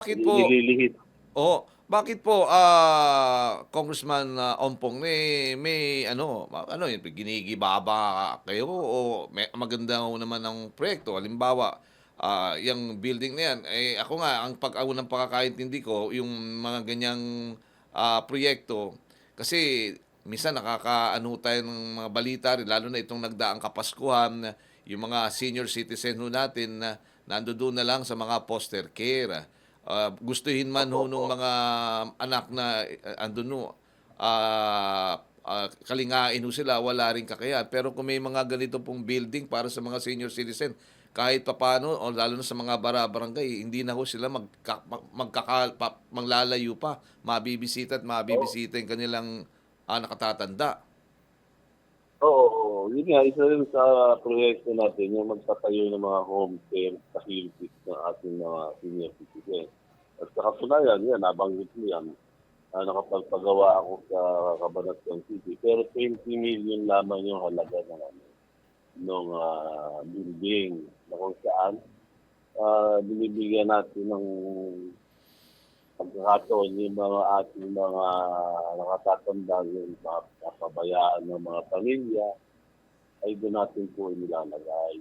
Bakit po Nililihit. bakit po, Congressman, Ompong, may ano, ano yun, ginigibaba kayo o maganda ho naman ang proyekto? Halimbawa, yang building na yan, eh, ako nga ang unang pagkakaintindi ko yung mga ganyang, proyekto kasi minsan nakakaano tayo ng mga balita rin lalo na itong nagdaang Kapaskuhan, yung mga senior citizen ho natin na nandodoon na lang sa mga foster care. Gustuhin man Opo, ho opo. nung mga anak na andun ho, kalingain ho sila, wala ring kakayahan. Pero kung may mga ganito pong building para sa mga senior citizen, kahit papaano, o lalo na sa mga barangay, hindi na ho sila maglalayo pa, mabibisita at Oo, mabibisita yung kanilang nakatatanda. oo, oo. Yun nga, isa rin sa proyekto natin yung magtatayo ng mga home care facilities ng ating mga senior citizen. At sa katunayan, yan, nabanggit mo yan, nakapagpagawa ako sa Cabanatuan City, pero 20 million lamang yung halaga ng ano, nung building na kung saan binibigyan natin ng pagkakataon yung mga ating mga nakatatanda, yung mga kapabayaan ng mga pamilya, ay doon natin po inilalagay.